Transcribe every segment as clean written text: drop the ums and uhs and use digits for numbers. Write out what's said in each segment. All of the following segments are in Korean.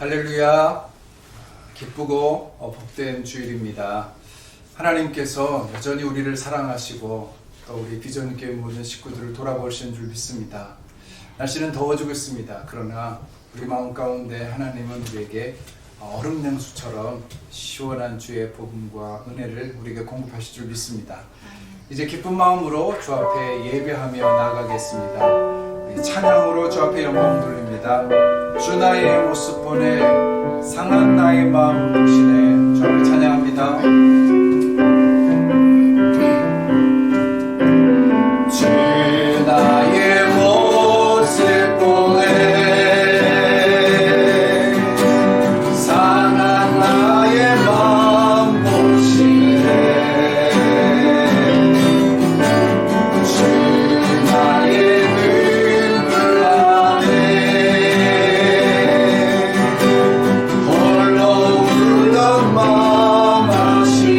할렐루야. 기쁘고 복된 주일입니다. 하나님께서 여전히 우리를 사랑하시고 또 우리 비전교회 모든 식구들을 돌아보시는 줄 믿습니다. 날씨는 더워지고 있습니다. 그러나 우리 마음 가운데 하나님은 우리에게 얼음 냉수처럼 시원한 주의 복음과 은혜를 우리에게 공급하실 줄 믿습니다. 이제 기쁜 마음으로 주 앞에 예배하며 나아가겠습니다. 우리 찬양으로 주 앞에 영광 돌립니다. 주 나의 모습 보내 상한 나의 마음 보시네. 주 앞에 찬양합니다. 주 나의 모습 보내 상한 나의 마음 보시네. 주 나의 눈물 안에 홀로 울던 마음 아시네.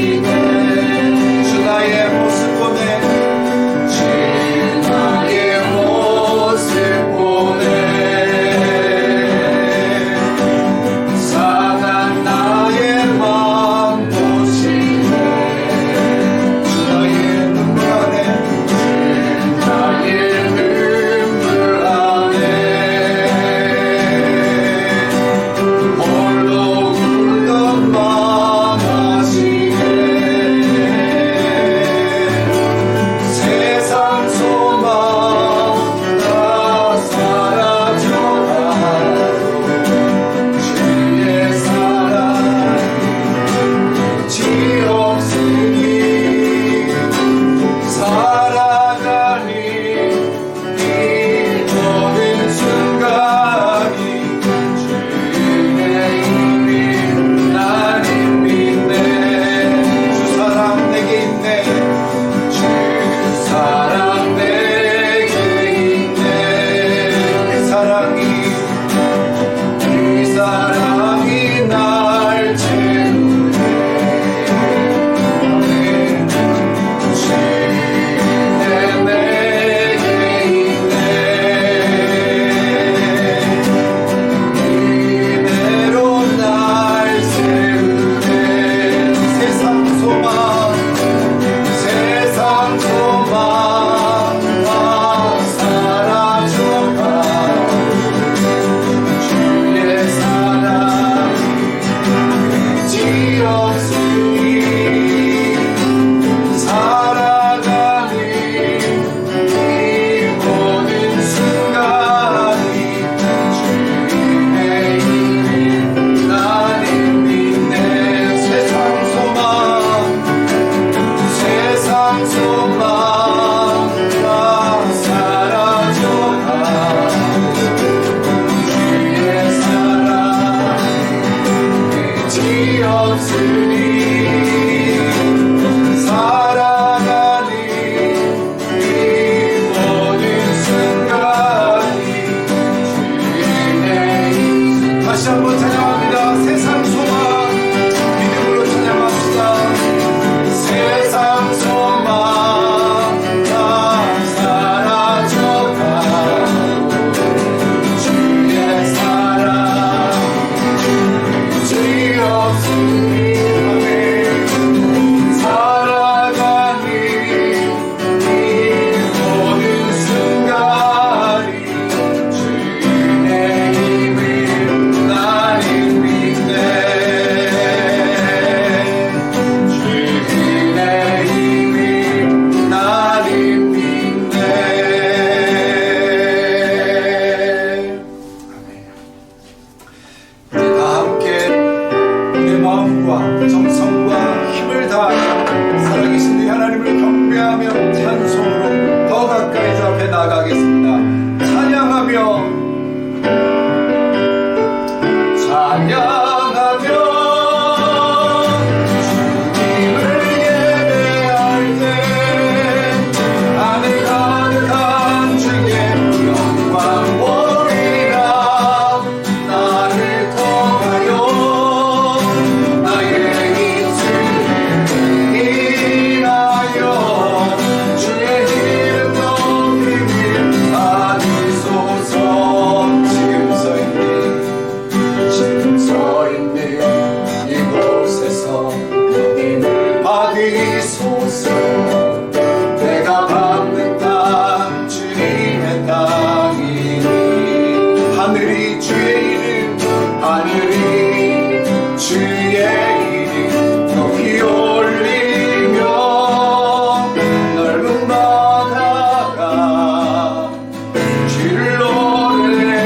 주를 노래해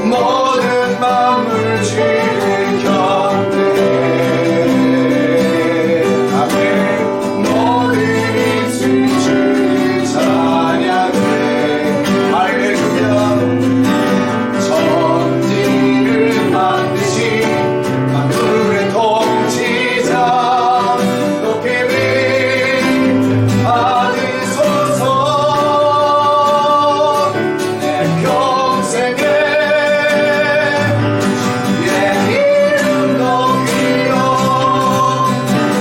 모든 만물 주를 경배해 아멘 모든 입술 주를 찬양해 할렐루야 천지를 만드신 만물의 통치자 높임을 받으소서 내 평생에 주의 이름 높이며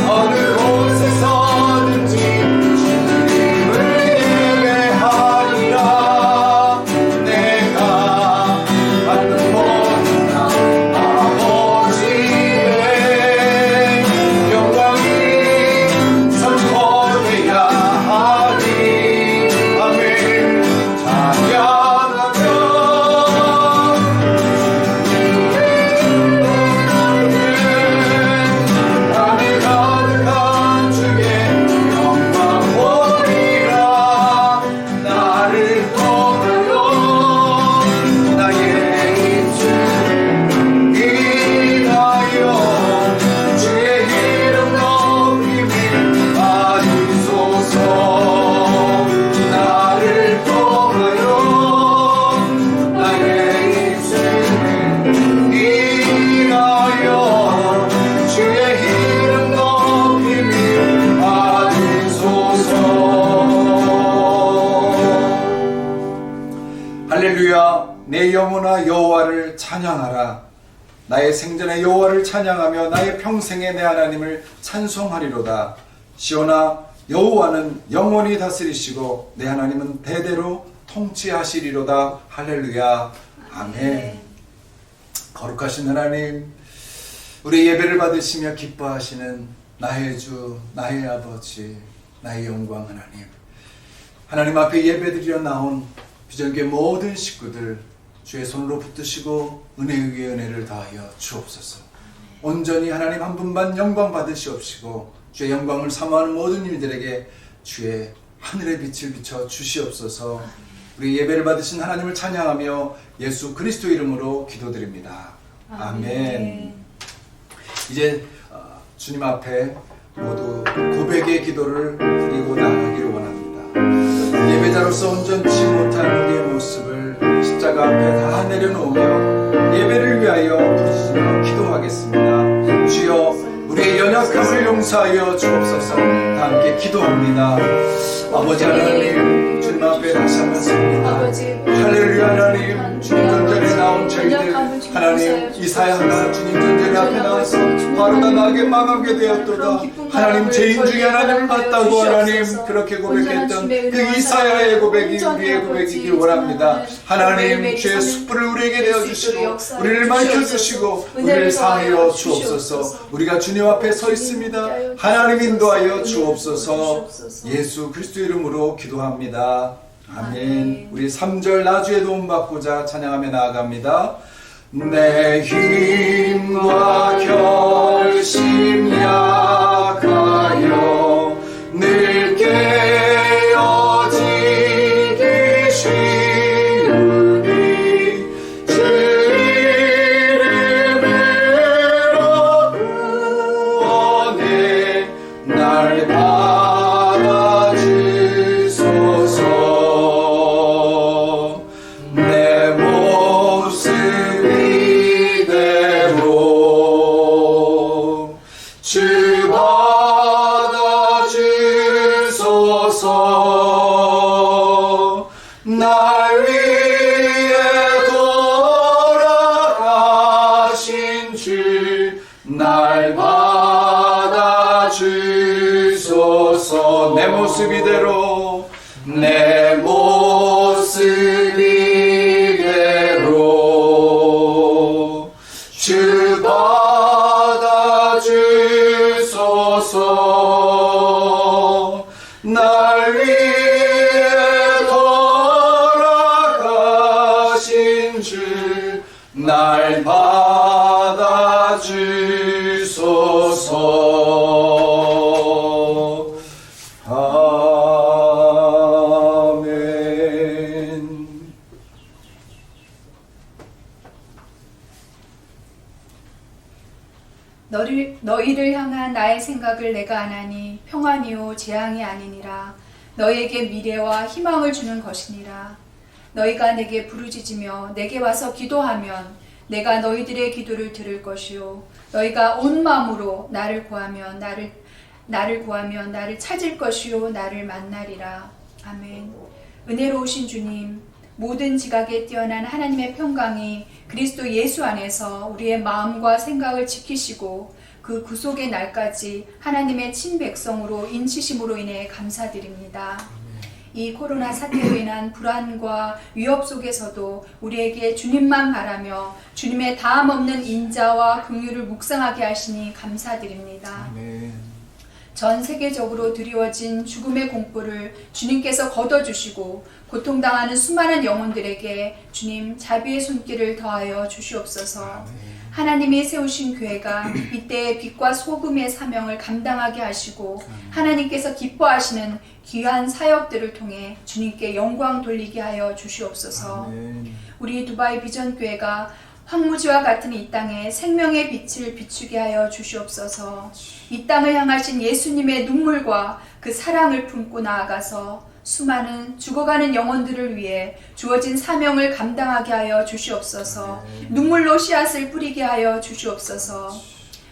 어느 곳에서든지 주님을 예배하리라 내가 받는 모든 아버지의 영광이 선포돼야 하리 아멘 찬양하며 안에 가득한 주의 영광 보리라 나를 통하여 나의 입술을 인하여 주의 이름 높임을 받으소서 나를 통하여 나의 입술을 인하여 주의 이름 높임을 받으소서 할렐루야 내 영혼아 여호와를 찬양하라 나의 생전에 여호와를 찬양하며 나의 평생에 내 하나님을 찬송하리로다 시온아 여호와는 영원히 다스리시고 내 하나님은 대대로 통치하시리로다 할렐루야 아멘 거룩하신 하나님 우리 예배를 받으시며 기뻐하시는 나의 주 나의 아버지 나의 영광 하나님 앞에 예배드리러 나온 비전교회 모든 식구들 주의 손으로 붙드시고 은혜 위에 은혜를 더하여 주옵소서 온전히 하나님 한 분만 영광 받으시옵시고 주의 영광을 사모하는 모든 이들에게 주의 하늘의 빛을 비춰 주시옵소서 우리 예배를 받으신 하나님을 찬양하며 예수 그리스도 이름으로 기도드립니다 아멘 이제 주님 앞에 모두 고백의 기도를 드리고 나가기를 원합니다 예배자로서 온전치 못한 우리의 모습을 십자가 앞에 다 내려놓으며 예배를 위하여 부르짖으며 기도하겠습니다 주여 우리의 연약함을 용서하여 주옵소서 다 함께 기도합니다 아버지 하나님 주님 앞에 다시 한번 섭니다 할렐루야 하나님 주님 전전에 나온 저희들 하나님 이사야가 주님 전전에 앞에 나와서 바로 다 나게 망하게 되었도다 하나님 죄인 중에 하나님을 봤다고 하나님 그렇게 고백했던 그 이사야의 고백이 우리의 고백이길 원합니다 하나님 주의 숯불을 우리에게 내어주시고 우리를 밝혀주시고 우리를 사하여 주옵소서 우리가 주님 앞에 서 있습니다 하나님 인도하여 주옵소서 예수 그리스도 이름으로 기도합니다 아멘 우리 3절 나주의 도움 받고자 찬양하며 나아갑니다 내 힘과 결심 약하여 늘 깨어지기 쉬우니 주 이름으로 구원해 날 받아주소서 내 모습 이대로 주 받아주소서 날 위해 돌아가신 주 날 받아주소서 내 모습 이대로 내 모습 이대로 주 받아주소서 날 위해 돌아가신 주 날 받아주소서 너희를 향한 나의 생각을 내가 아나니 평안이요 재앙이 아니니라. 너희에게 미래와 희망을 주는 것이니라. 너희가 내게 부르짖으며 내게 와서 기도하면 내가 너희들의 기도를 들을 것이요 너희가 온 마음으로 나를 구하면 나를 찾을 것이요 나를 만나리라. 아멘. 은혜로우신 주님, 모든 지각에 뛰어난 하나님의 평강이 그리스도 예수 안에서 우리의 마음과 생각을 지키시고 그 구속의 날까지 하나님의 친백성으로 인치심으로 인해 감사드립니다. 이 코로나 사태로 인한 불안과 위협 속에서도 우리에게 주님만 바라며 주님의 다함 없는 인자와 긍휼을 묵상하게 하시니 감사드립니다. 아멘. 전 세계적으로 드리워진 죽음의 공포를 주님께서 걷어주시고 고통당하는 수많은 영혼들에게 주님 자비의 손길을 더하여 주시옵소서. 아멘. 하나님이 세우신 교회가 이때의 빛과 소금의 사명을 감당하게 하시고 하나님께서 기뻐하시는 귀한 사역들을 통해 주님께 영광 돌리게 하여 주시옵소서. 아멘. 우리 두바이 비전교회가 황무지와 같은 이 땅에 생명의 빛을 비추게 하여 주시옵소서. 이 땅을 향하신 예수님의 눈물과 그 사랑을 품고 나아가서 수많은 죽어가는 영혼들을 위해 주어진 사명을 감당하게 하여 주시옵소서. 눈물로 씨앗을 뿌리게 하여 주시옵소서.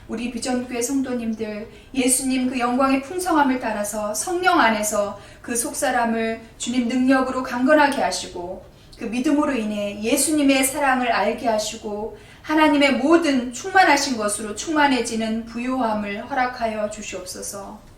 우리 비전교회 성도님들, 예수님 그 영광의 풍성함을 따라서 성령 안에서 그 속사람을 주님 능력으로 강건하게 하시고 그 믿음으로 인해 예수님의 사랑을 알게 하시고 하나님의 모든 충만하신 것으로 충만해지는 부요함을 허락하여 주시옵소서.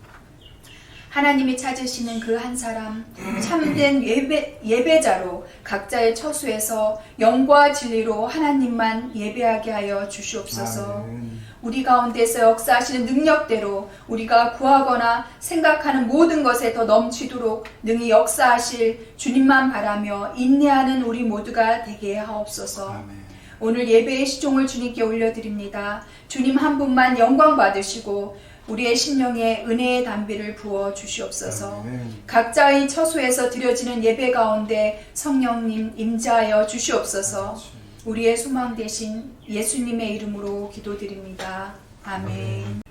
하나님이 찾으시는 그 한 사람, 참된 예배자로 각자의 처소에서 영과 진리로 하나님만 예배하게 하여 주시옵소서. 아멘. 우리 가운데서 역사하시는 능력대로 우리가 구하거나 생각하는 모든 것에 더 넘치도록 능히 역사하실 주님만 바라며 인내하는 우리 모두가 되게 하옵소서. 아멘. 오늘 예배의 시종을 주님께 올려드립니다. 주님 한 분만 영광 받으시고 우리의 심령에 은혜의 담비를 부어 주시옵소서. 아멘. 각자의 처소에서 드려지는 예배 가운데 성령님 임재하여 주시옵소서. 우리의 소망 되신 예수님의 이름으로 기도드립니다. 아멘.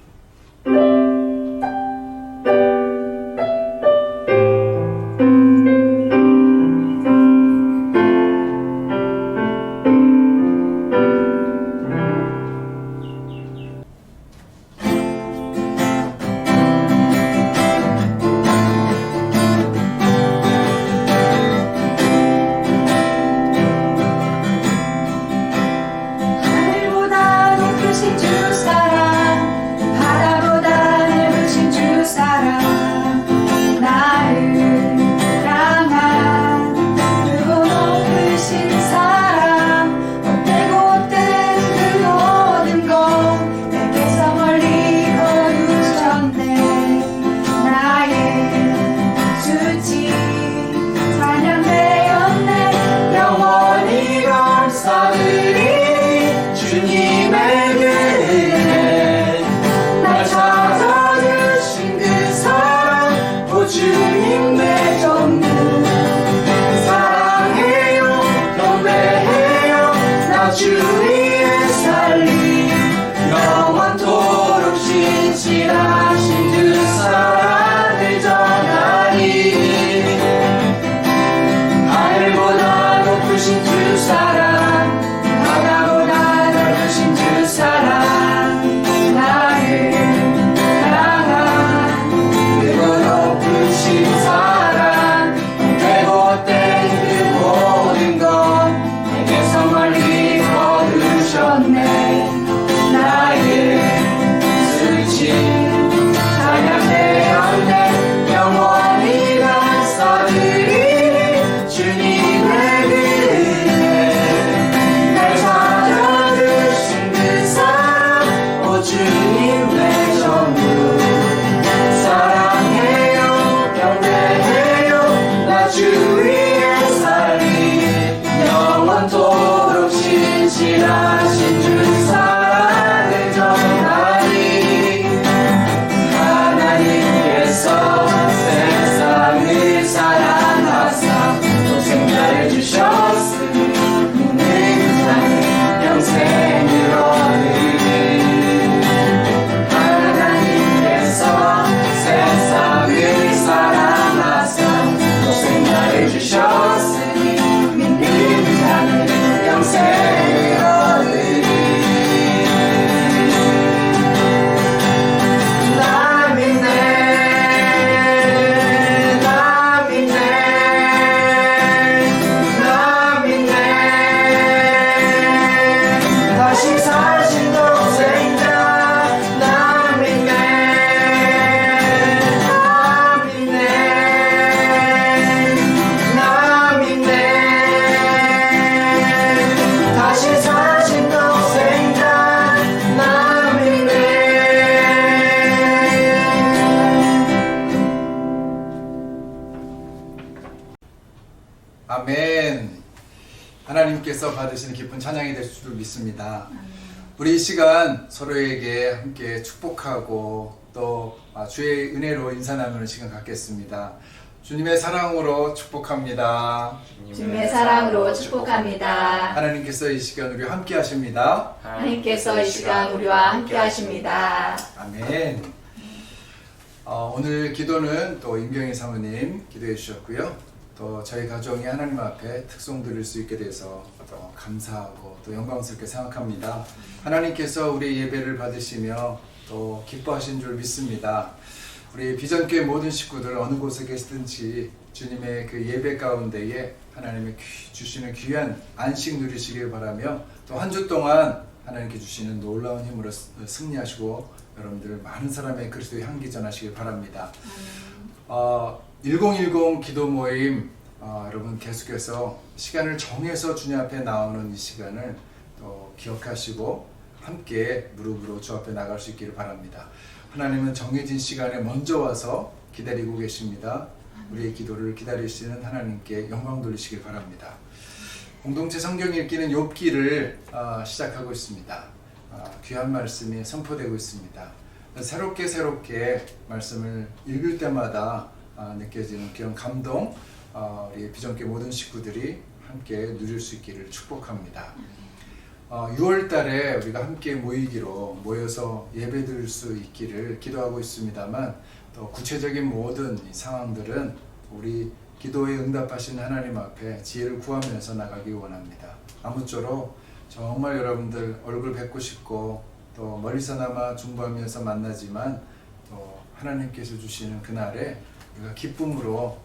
하늘보다 높으신 주 사랑, 바다보다 아멘. 하나님께서 받으시는 기쁜 찬양이 될 줄 믿습니다. 우리 이 시간 서로에게 함께 축복하고 또 주의 은혜로 인사 나누는 시간 갖겠습니다. 주님의 사랑으로 축복합니다. 주님의 사랑으로 축복합니다. 하나님께서 이 시간 우리와 함께 하십니다. 하나님께서 이 시간 우리와 함께 하십니다. 아멘. 오늘 기도는 또 임경희 사모님 기도해 주셨고요. 또 저희 가정이 하나님 앞에 특송 드릴 수 있게 돼서 또 감사하고 또 영광스럽게 생각합니다. 하나님께서 우리 예배를 받으시며 또 기뻐하신 줄 믿습니다. 우리 비전교회 모든 식구들 어느 곳에 계시든지 주님의 그 예배 가운데에 하나님의 주시는 귀한 안식 누리시길 바라며 또 한 주 동안 하나님께 주시는 놀라운 힘으로 승리하시고 여러분들 많은 사람의 그리스도의 향기 전하시길 바랍니다. 1010 기도 모임 여러분 계속해서 시간을 정해서 주님 앞에 나오는 이 시간을 또 기억하시고 함께 무릎으로 주 앞에 나갈 수 있기를 바랍니다. 하나님은 정해진 시간에 먼저 와서 기다리고 계십니다. 우리의 기도를 기다리시는 하나님께 영광 돌리시길 바랍니다. 공동체 성경 읽기는 욥기를 시작하고 있습니다. 귀한 말씀이 선포되고 있습니다. 새롭게 말씀을 읽을 때마다 느껴지는 그런 감동, 우리 비전교회 모든 식구들이 함께 누릴 수 있기를 축복합니다. 6월 달에 우리가 함께 모여서 예배 드릴 수 있기를 기도하고 있습니다만 또 구체적인 모든 이 상황들은 우리 기도에 응답하신 하나님 앞에 지혜를 구하면서 나가기 원합니다. 아무쪼록 정말 여러분들 얼굴 뵙고 싶고 또 멀리서나마 중보하면서 만나지만 또 하나님께서 주시는 그날에 우리가 기쁨으로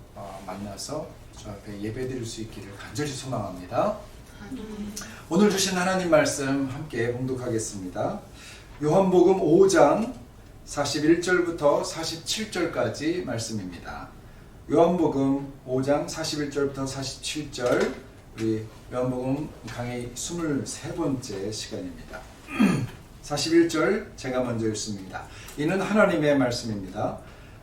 만나서 주 앞에 예배 드릴 수 있기를 간절히 소망합니다. 오늘 주신 하나님 말씀 함께 봉독하겠습니다. 요한복음 5장 41절부터 47절까지 말씀입니다. 요한복음 5장 41절부터 47절 우리 요한복음 강의 23번째 시간입니다. 41절 제가 먼저 읽습니다. 이는 하나님의 말씀입니다.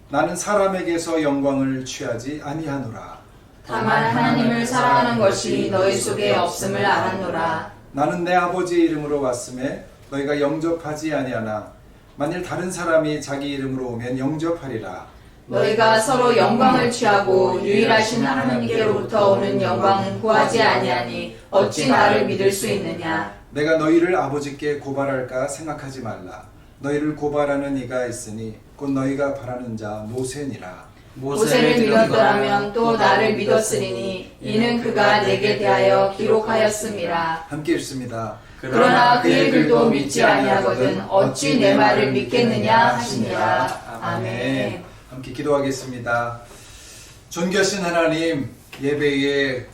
나는 사람에게서 영광을 취하지 아니하노라. 다만 하나님을 사랑하는 것이 너희 속에 없음을 알았노라. 나는 내 아버지의 이름으로 왔음에 너희가 영접하지 아니하나 만일 다른 사람이 자기 이름으로 오면 영접하리라. 너희가 서로 영광을 취하고 유일하신 하나님께로부터 오는 영광은 구하지 아니하니 어찌 나를 믿을 수 있느냐. 내가 너희를 아버지께 고발할까 생각하지 말라. 너희를 고발하는 이가 있으니 곧 너희가 바라는 자 모세니라. 모세를 믿었더라면 또 나를 믿었으리니 이는 그가 내게 대하여 기록하였음이라. 함께 읽습니다. 그러나 그의 글도 믿지 아니하거든 어찌 내 말을 믿겠느냐 하시니라. 아멘. 함께 기도하겠습니다. 존귀하신 하나님, 예배의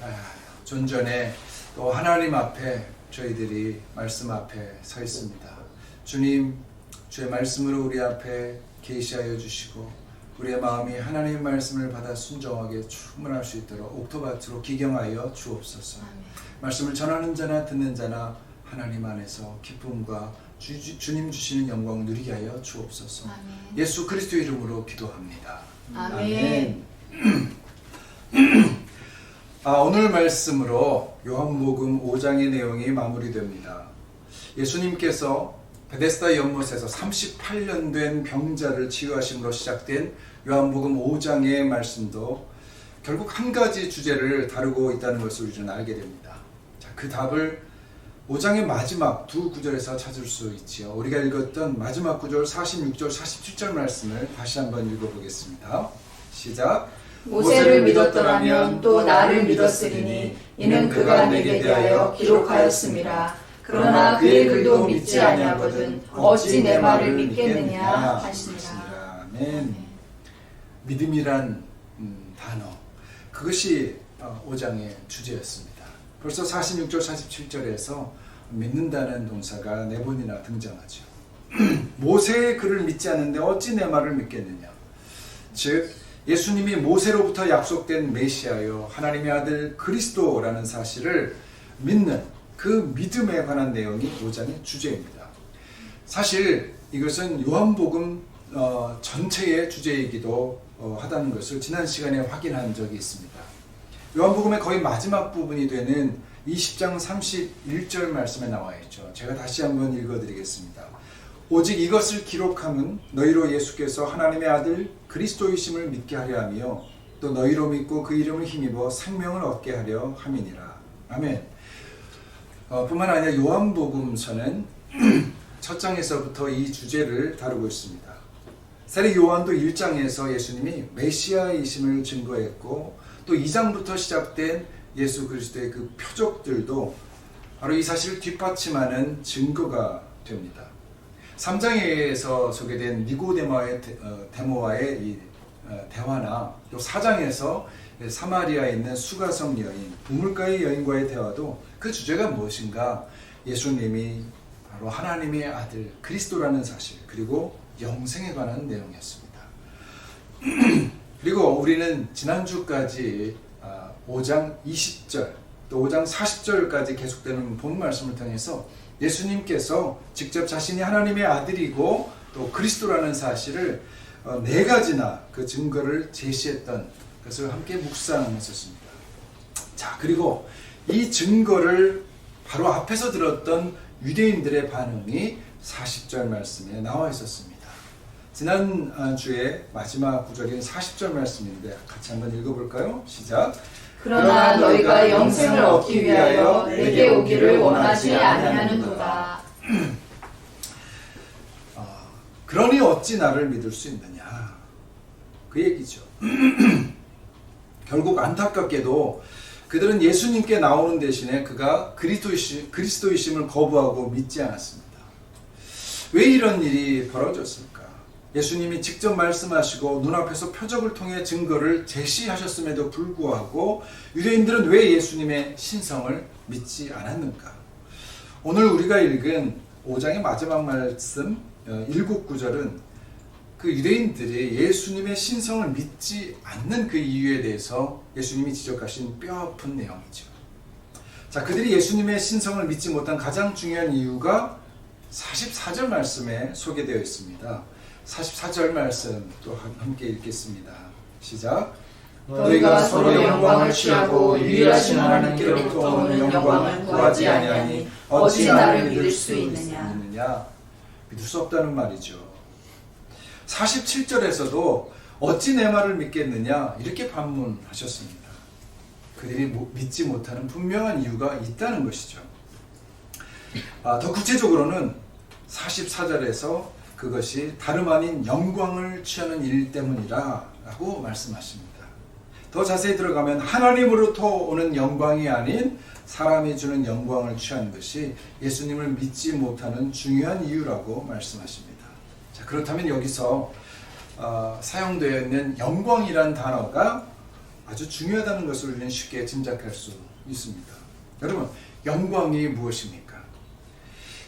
존전에 또 하나님 앞에 저희들이 말씀 앞에 서 있습니다. 주님, 주의 말씀으로 우리 앞에 계시하여 주시고 우리의 마음이 하나님의 말씀을 받아 순종하게 충만할 수 있도록 옥토밭으로 기경하여 주옵소서. 말씀을 전하는 자나 듣는 자나 하나님 안에서 기쁨과 주님 주시는 영광을 누리게 하여 주옵소서. 아멘. 예수 그리스도 이름으로 기도합니다. 아멘. 오늘 말씀으로 요한복음 5장의 내용이 마무리됩니다. 예수님께서 베데스다 연못에서 38년 된 병자를 치유하심으로 시작된 요한복음 5장의 말씀도 결국 한 가지 주제를 다루고 있다는 것을 우리는 알게 됩니다. 자, 그 답을 5장의 마지막 두 구절에서 찾을 수 있지요. 우리가 읽었던 마지막 구절 46절 47절 말씀을 다시 한번 읽어보겠습니다. 시작. 모세를 믿었더라면 또 나를 믿었으리니 이는 그가 내게 대하여 기록하였음이라. 그러나 그의 글도 믿지 아니하거든 어찌 내 말을 믿겠느냐 하시니라. 아멘. 믿음이란 단어, 그것이 5장의 주제였습니다. 벌써 46절 47절에서 믿는다는 동사가 4번이나 등장하죠. 모세의 글을 믿지 않는데 어찌 내 말을 믿겠느냐. 즉 예수님이 모세로부터 약속된 메시아요 하나님의 아들 그리스도라는 사실을 믿는 그 믿음에 관한 내용이 5장의 주제입니다. 사실 이것은 요한복음 전체의 주제이기도 하다는 것을 지난 시간에 확인한 적이 있습니다. 요한복음의 거의 마지막 부분이 되는 20장 31절 말씀에 나와 있죠. 제가 다시 한번 읽어드리겠습니다. 오직 이것을 기록함은 너희로 예수께서 하나님의 아들 그리스도이심을 믿게 하려 하며 또 너희로 믿고 그 이름을 힘입어 생명을 얻게 하려 함이니라. 아멘. 뿐만 아니라 요한복음서는 첫 장에서부터 이 주제를 다루고 있습니다. 사례 요한도 1장에서 예수님이 메시아이심을 증거했고 또 2장부터 시작된 예수 그리스도의 그 표적들도 바로 이 사실을 뒷받침하는 증거가 됩니다. 3장에서 소개된 니고데모와의 이 대화나 또 4장에서 사마리아에 있는 수가성 여인, 우물가의 여인과의 대화도 그 주제가 무엇인가? 예수님이 바로 하나님의 아들 그리스도라는 사실, 그리고 영생에 관한 내용이었습니다. 그리고 우리는 지난주까지 5장 20절 또 5장 40절까지 계속되는 본 말씀을 통해서 예수님께서 직접 자신이 하나님의 아들이고 또 그리스도라는 사실을 4가지나 그 증거를 제시했던 것을 함께 묵상했었습니다. 자, 그리고 이 증거를 바로 앞에서 들었던 유대인들의 반응이 40절 말씀에 나와 있었습니다. 지난주에 마지막 구절인 40절 말씀인데 같이 한번 읽어볼까요? 시작. 그러나 너희가 영생을 얻기 위하여 내게 오기를 원하지 아니하는도다. 그러니 어찌 나를 믿을 수 있느냐, 그 얘기죠. 결국 안타깝게도 그들은 예수님께 나오는 대신에 그가 그리스도이심을 거부하고 믿지 않았습니다. 왜 이런 일이 벌어졌을까? 예수님이 직접 말씀하시고 눈앞에서 표적을 통해 증거를 제시하셨음에도 불구하고 유대인들은 왜 예수님의 신성을 믿지 않았는가? 오늘 우리가 읽은 5장의 마지막 말씀 7구절은 그 유대인들이 예수님의 신성을 믿지 않는 그 이유에 대해서 예수님이 지적하신 뼈아픈 내용이죠. 자, 그들이 예수님의 신성을 믿지 못한 가장 중요한 이유가 44절 말씀에 소개되어 있습니다. 44절 말씀 또 함께 읽겠습니다. 시작. 너희가 서로 영광을 취하고 유일하신 하나님께로부터 오는 영광을 구하지 아니하니 어찌 나를 믿을 수 있느냐? 믿을 수 없다는 말이죠. 47절에서도 어찌 내 말을 믿겠느냐 이렇게 반문하셨습니다. 그들이 믿지 못하는 분명한 이유가 있다는 것이죠. 더 구체적으로는 44절에서 그것이 다름 아닌 영광을 취하는 일 때문이라 라고 말씀하십니다. 더 자세히 들어가면 하나님으로부터 오는 영광이 아닌 사람이 주는 영광을 취하는 것이 예수님을 믿지 못하는 중요한 이유라고 말씀하십니다. 자, 그렇다면 여기서 사용되어 있는 영광이란 단어가 아주 중요하다는 것을 우리는 쉽게 짐작할 수 있습니다. 여러분, 영광이 무엇입니까?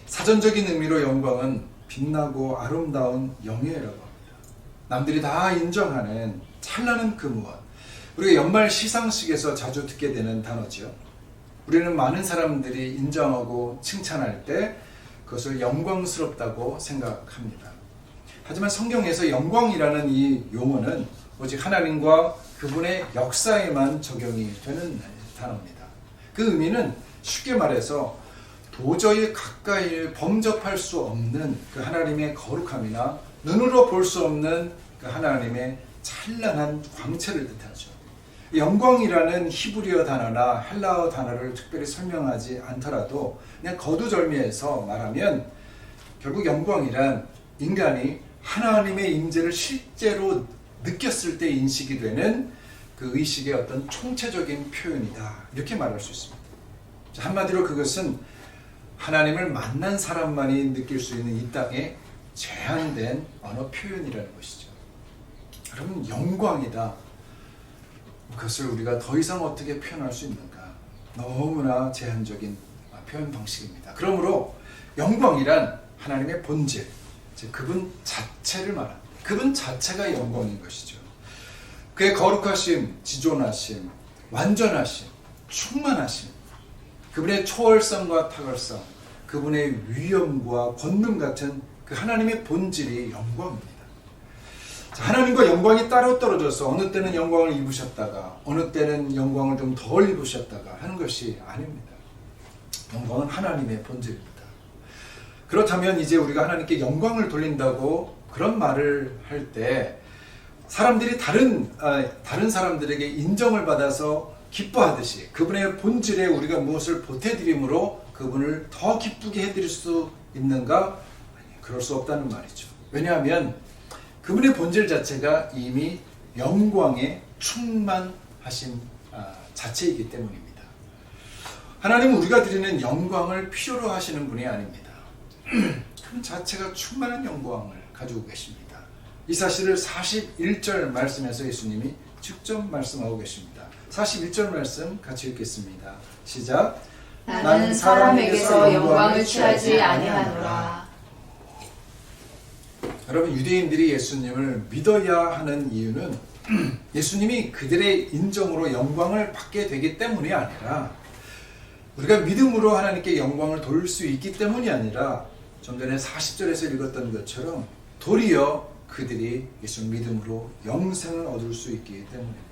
사전적인 의미로 영광은 빛나고 아름다운 영예라고 합니다. 남들이 다 인정하는 찬란한 그 무엇, 우리가 연말 시상식에서 자주 듣게 되는 단어죠. 우리는 많은 사람들이 인정하고 칭찬할 때 그것을 영광스럽다고 생각합니다. 하지만 성경에서 영광이라는 이 용어는 오직 하나님과 그분의 역사에만 적용이 되는 단어입니다. 그 의미는 쉽게 말해서 도저히 가까이 범접할 수 없는 그 하나님의 거룩함이나 눈으로 볼 수 없는 그 하나님의 찬란한 광채를 뜻하죠. 영광이라는 히브리어 단어나 헬라어 단어를 특별히 설명하지 않더라도 그냥 거두절미해서 말하면 결국 영광이란 인간이 하나님의 임재를 실제로 느꼈을 때 인식이 되는 그 의식의 어떤 총체적인 표현이다, 이렇게 말할 수 있습니다. 한마디로 그것은 하나님을 만난 사람만이 느낄 수 있는 이 땅에 제한된 언어 표현이라는 것이죠. 여러분, 영광이다, 그것을 우리가 더 이상 어떻게 표현할 수 있는가? 너무나 제한적인 표현 방식입니다. 그러므로 영광이란 하나님의 본질, 즉 그분 자체를 말합니다. 그분 자체가 영광인 것이죠. 그의 거룩하심, 지존하심, 완전하심, 충만하심, 그분의 초월성과 탁월성, 그분의 위엄과 권능 같은 그 하나님의 본질이 영광입니다. 자, 하나님과 영광이 따로 떨어져서 어느 때는 영광을 입으셨다가 어느 때는 영광을 좀 덜 입으셨다가 하는 것이 아닙니다. 영광은 하나님의 본질입니다. 그렇다면 이제 우리가 하나님께 영광을 돌린다고 그런 말을 할 때 사람들이 다른 사람들에게 인정을 받아서 기뻐하듯이 그분의 본질에 우리가 무엇을 보태드림으로 그분을 더 기쁘게 해드릴 수 있는가? 아니, 그럴 수 없다는 말이죠. 왜냐하면 그분의 본질 자체가 이미 영광에 충만하신 자체이기 때문입니다. 하나님은 우리가 드리는 영광을 필요로 하시는 분이 아닙니다. 그분 자체가 충만한 영광을 가지고 계십니다. 이 사실을 41절 말씀에서 예수님이 직접 말씀하고 계십니다. 41절 말씀 같이 읽겠습니다. 시작. 나는 사람에게서 영광을 취하지 아니하노라. 여러분, 유대인들이 예수님을 믿어야 하는 이유는 예수님이 그들의 인정으로 영광을 받게 되기 때문이 아니라 우리가 믿음으로 하나님께 영광을 돌릴 수 있기 때문이 아니라 좀 전에 40절에서 읽었던 것처럼 도리어 그들이 예수 믿음으로 영생을 얻을 수 있기 때문입니다.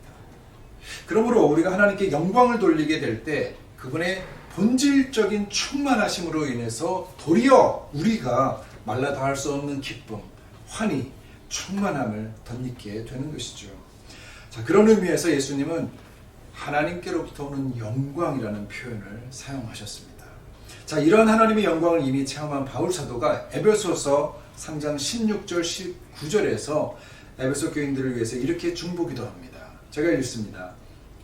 그러므로 우리가 하나님께 영광을 돌리게 될 때 그분의 본질적인 충만하심으로 인해서 도리어 우리가 말라 닿을 수 없는 기쁨, 환희, 충만함을 덧입게 되는 것이죠. 자, 그런 의미에서 예수님은 하나님께로부터 오는 영광이라는 표현을 사용하셨습니다. 자, 이런 하나님의 영광을 이미 체험한 바울 사도가 에베소서 3장 16절 19절에서 에베소 교인들을 위해서 이렇게 중보기도합니다. 제가 읽습니다.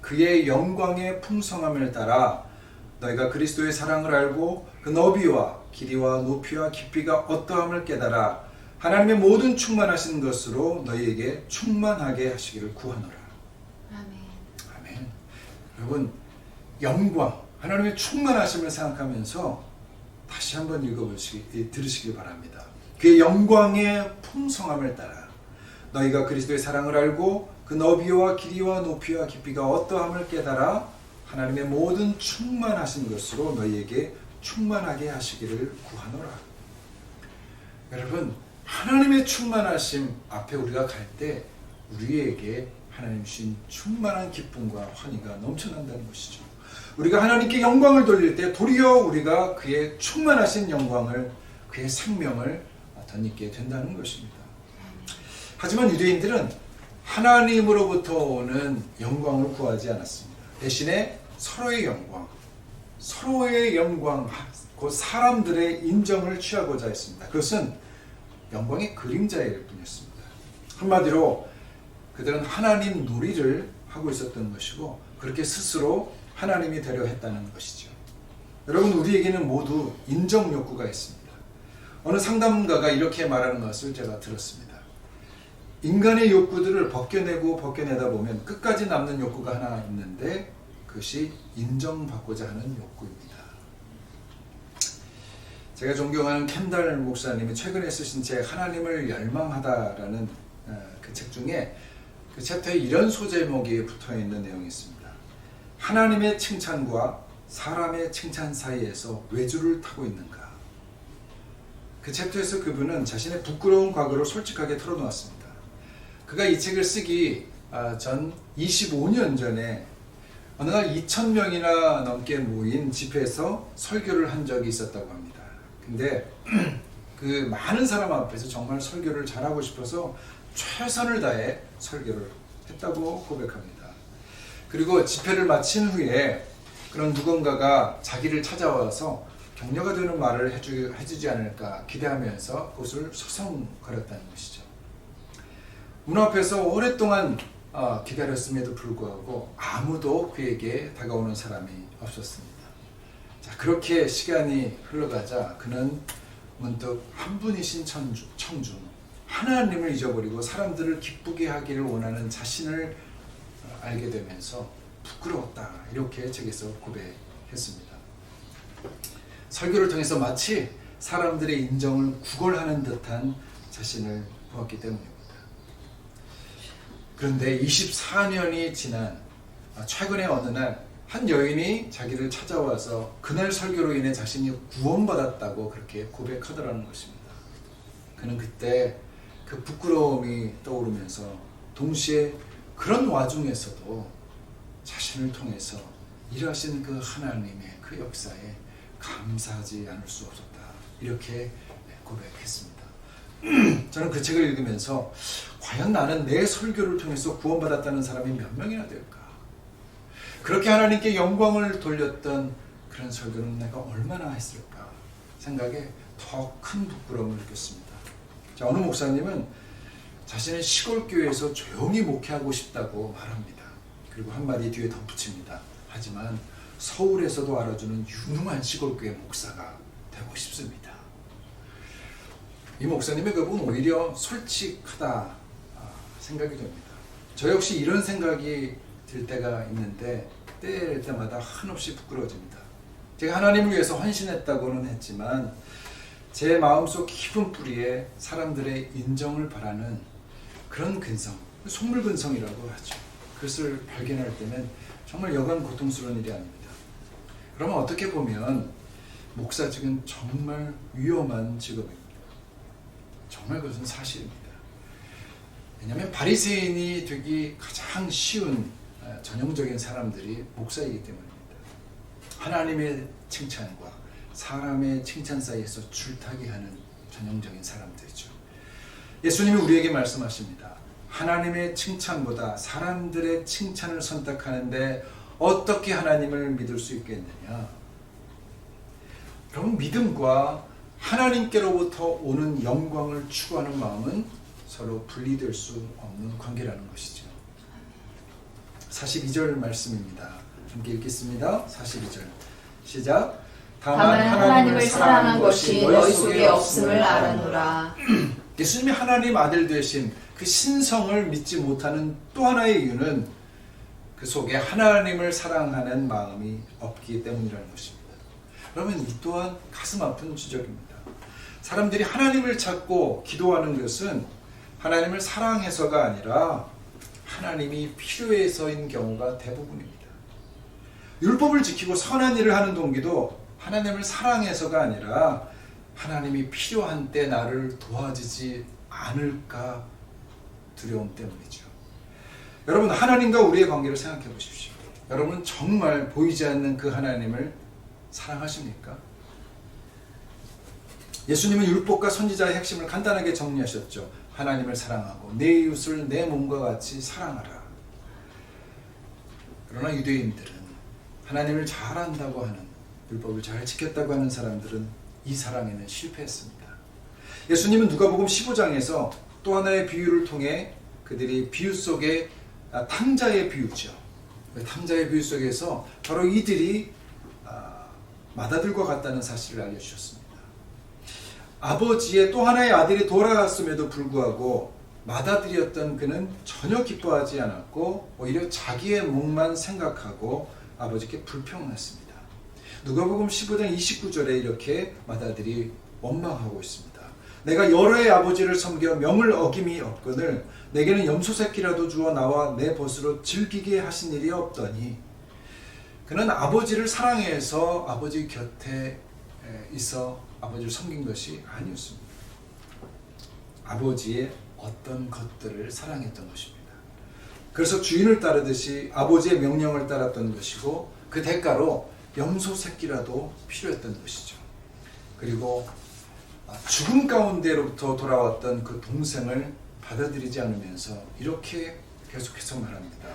그의 영광의 풍성함을 따라 너희가 그리스도의 사랑을 알고 그 너비와 길이와 높이와 깊이가 어떠함을 깨달아 하나님의 모든 충만하신 것으로 너희에게 충만하게 하시기를 구하노라. 아멘. 여러분, 영광, 하나님의 충만하심을 생각하면서 다시 한번 들으시기 바랍니다. 그의 영광의 풍성함을 따라 너희가 그리스도의 사랑을 알고 그 너비와 길이와 높이와 깊이가 어떠함을 깨달아 하나님의 모든 충만하신 것으로 너희에게 충만하게 하시기를 구하노라. 여러분, 하나님의 충만하심 앞에 우리가 갈 때 우리에게 하나님 주신 충만한 기쁨과 환희가 넘쳐난다는 것이죠. 우리가 하나님께 영광을 돌릴 때 도리어 우리가 그의 충만하신 영광을, 그의 생명을 덧입게 된다는 것입니다. 하지만 유대인들은 하나님으로부터 오는 영광을 구하지 않았습니다. 대신에 서로의 영광, 곧 사람들의 인정을 취하고자 했습니다. 그것은 영광의 그림자일 뿐이었습니다. 한마디로 그들은 하나님 놀이를 하고 있었던 것이고 그렇게 스스로 하나님이 되려 했다는 것이죠. 여러분, 우리에게는 모두 인정 욕구가 있습니다. 어느 상담가가 이렇게 말하는 것을 제가 들었습니다. 인간의 욕구들을 벗겨내다 보면 끝까지 남는 욕구가 하나 있는데 그것이 인정받고자 하는 욕구입니다. 제가 존경하는 켄달 목사님이 최근에 쓰신 책 하나님을 열망하다라는 그 책 중에 그 챕터에 이런 소제목이 붙어있는 내용이 있습니다. 하나님의 칭찬과 사람의 칭찬 사이에서 외주를 타고 있는가? 그 챕터에서 그분은 자신의 부끄러운 과거를 솔직하게 털어놓았습니다. 그가 이 책을 쓰기 전 25년 전에 어느 날 2,000명이나 넘게 모인 집회에서 설교를 한 적이 있었다고 합니다. 근데 그 많은 사람 앞에서 정말 설교를 잘하고 싶어서 최선을 다해 설교를 했다고 고백합니다. 그리고 집회를 마친 후에 그런 누군가가 자기를 찾아와서 격려가 되는 말을 해주지 않을까 기대하면서 그것을 서성거렸다는 것이죠. 문 앞에서 오랫동안 기다렸음에도 불구하고 아무도 그에게 다가오는 사람이 없었습니다. 자, 그렇게 시간이 흘러가자 그는 문득 한 분이신 청중, 하나님을 잊어버리고 사람들을 기쁘게 하기를 원하는 자신을 알게 되면서 부끄러웠다, 이렇게 책에서 고백했습니다. 설교를 통해서 마치 사람들의 인정을 구걸하는 듯한 자신을 보았기 때문입니다. 그런데 24년이 지난 최근에 어느 날 한 여인이 자기를 찾아와서 그날 설교로 인해 자신이 구원받았다고 그렇게 고백하더라는 것입니다. 그는 그때 그 부끄러움이 떠오르면서 동시에 그런 와중에서도 자신을 통해서 일하신 그 하나님의 그 역사에 감사하지 않을 수 없었다. 이렇게 고백했습니다. 저는 그 책을 읽으면서 과연 나는 내 설교를 통해서 구원받았다는 사람이 몇 명이나 될까? 그렇게 하나님께 영광을 돌렸던 그런 설교는 내가 얼마나 했을까? 생각에 더 큰 부끄러움을 느꼈습니다. 자, 어느 목사님은 자신의 시골 교회에서 조용히 목회하고 싶다고 말합니다. 그리고 한마디 뒤에 덧붙입니다. 하지만 서울에서도 알아주는 유능한 시골교회 목사가 되고 싶습니다. 이 목사님의 그분 오히려 솔직하다 생각이 됩니다. 저 역시 이런 생각이 들 때가 있는데 때일 때마다 한없이 부끄러워집니다. 제가 하나님을 위해서 헌신했다고는 했지만 제 마음속 깊은 뿌리에 사람들의 인정을 바라는 그런 근성, 속물근성이라고 하죠. 그것을 발견할 때는 정말 여간 고통스러운 일이 아닙니다. 그러면 어떻게 보면 목사직은 정말 위험한 직업입니다. 정말 그것은 사실입니다. 왜냐하면 바리새인이 되기 가장 쉬운 전형적인 사람들이 목사이기 때문입니다. 하나님의 칭찬과 사람의 칭찬 사이에서 줄타기 하는 전형적인 사람들이죠. 예수님이 우리에게 말씀하십니다. 하나님의 칭찬보다 사람들의 칭찬을 선택하는데 어떻게 하나님을 믿을 수 있겠느냐? 그럼 믿음과 하나님께로부터 오는 영광을 추구하는 마음은 서로 분리될 수 없는 관계라는 것이죠. 42절 말씀입니다. 함께 읽겠습니다. 42절 시작. 다만 하나님을 사랑한 것이 너희 속에 없음을 알아노라. 예수님이 하나님 아들 되신 그 신성을 믿지 못하는 또 하나의 이유는 그 속에 하나님을 사랑하는 마음이 없기 때문이라는 것입니다. 그러면 이 또한 가슴 아픈 지적입니다. 사람들이 하나님을 찾고 기도하는 것은 하나님을 사랑해서가 아니라 하나님이 필요해서인 경우가 대부분입니다. 율법을 지키고 선한 일을 하는 동기도 하나님을 사랑해서가 아니라 하나님이 필요한 때 나를 도와주지 않을까 두려움 때문이죠. 여러분, 하나님과 우리의 관계를 생각해 보십시오. 여러분 정말 보이지 않는 그 하나님을 사랑하십니까? 예수님은 율법과 선지자의 핵심을 간단하게 정리하셨죠. 하나님을 사랑하고 내 이웃을 내 몸과 같이 사랑하라. 그러나 유대인들은 하나님을 잘 안다고 하는, 율법을 잘 지켰다고 하는 사람들은 이 사랑에는 실패했습니다. 예수님은 누가복음 15장에서 또 하나의 비유를 통해 그들이 비유 속에 탕자의 비유죠. 탕자의 비유 속에서 바로 이들이 마다들과 같다는 사실을 알려주셨습니다. 아버지의 또 하나의 아들이 돌아갔음에도 불구하고 마다들이었던 그는 전혀 기뻐하지 않았고 오히려 자기의 몫만 생각하고 아버지께 불평했습니다. 누가복음 15장 29절에 이렇게 마다들이 원망하고 있습니다. 내가 여러의 아버지를 섬겨 명을 어김이 없거늘 내게는 염소 새끼라도 주어 나와 내 벗으로 즐기게 하신 일이 없더니. 그는 아버지를 사랑해서 아버지 곁에 있어 아버지를 섬긴 것이 아니었습니다. 아버지의 어떤 것들을 사랑했던 것입니다. 그래서 주인을 따르듯이 아버지의 명령을 따랐던 것이고 그 대가로 염소 새끼라도 필요했던 것이죠. 그리고 죽음 가운데로부터 돌아왔던 그 동생을 받아들이지 않으면서 이렇게 계속해서 말합니다.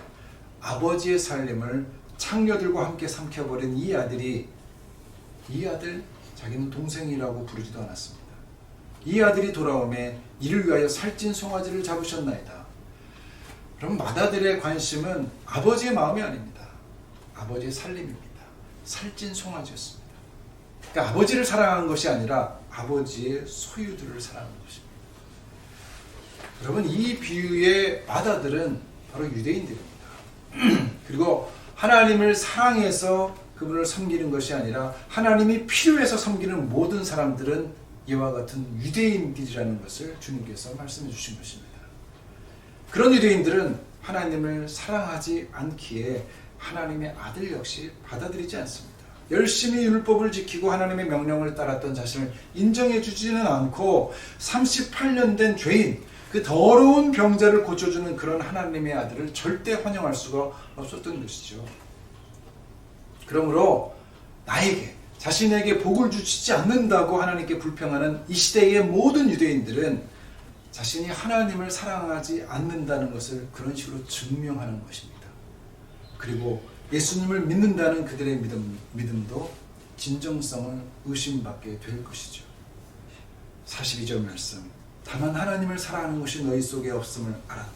아버지의 살림을 창녀들과 함께 삼켜버린 이 아들 자기는 동생이라고 부르지도 않았습니다. 이 아들이 돌아오매 이를 위하여 살찐 송아지를 잡으셨나이다. 그럼 마다들의 관심은 아버지의 마음이 아닙니다. 아버지의 살림입니다. 살찐 송아지였습니다. 그러니까 아버지를 사랑하는 것이 아니라 아버지의 소유들을 사랑하는 것입니다. 여러분, 이 비유의 마다들은 바로 유대인들입니다. 그리고 하나님을 사랑해서 그분을 섬기는 것이 아니라 하나님이 필요해서 섬기는 모든 사람들은 이와 같은 유대인들이라는 것을 주님께서 말씀해 주신 것입니다. 그런 유대인들은 하나님을 사랑하지 않기에 하나님의 아들 역시 받아들이지 않습니다. 열심히 율법을 지키고 하나님의 명령을 따랐던 자신을 인정해 주지는 않고 38년 된 죄인, 그 더러운 병자를 고쳐주는 그런 하나님의 아들을 절대 환영할 수가 없었던 것이죠. 그러므로 나에게, 자신에게 복을 주시지 않는다고 하나님께 불평하는 이 시대의 모든 유대인들은 자신이 하나님을 사랑하지 않는다는 것을 그런 식으로 증명하는 것입니다. 그리고 예수님을 믿는다는 그들의 믿음도 진정성을 의심받게 될 것이죠. 42절 말씀, 다만 하나님을 사랑하는 것이 너희 속에 없음을 알았노라.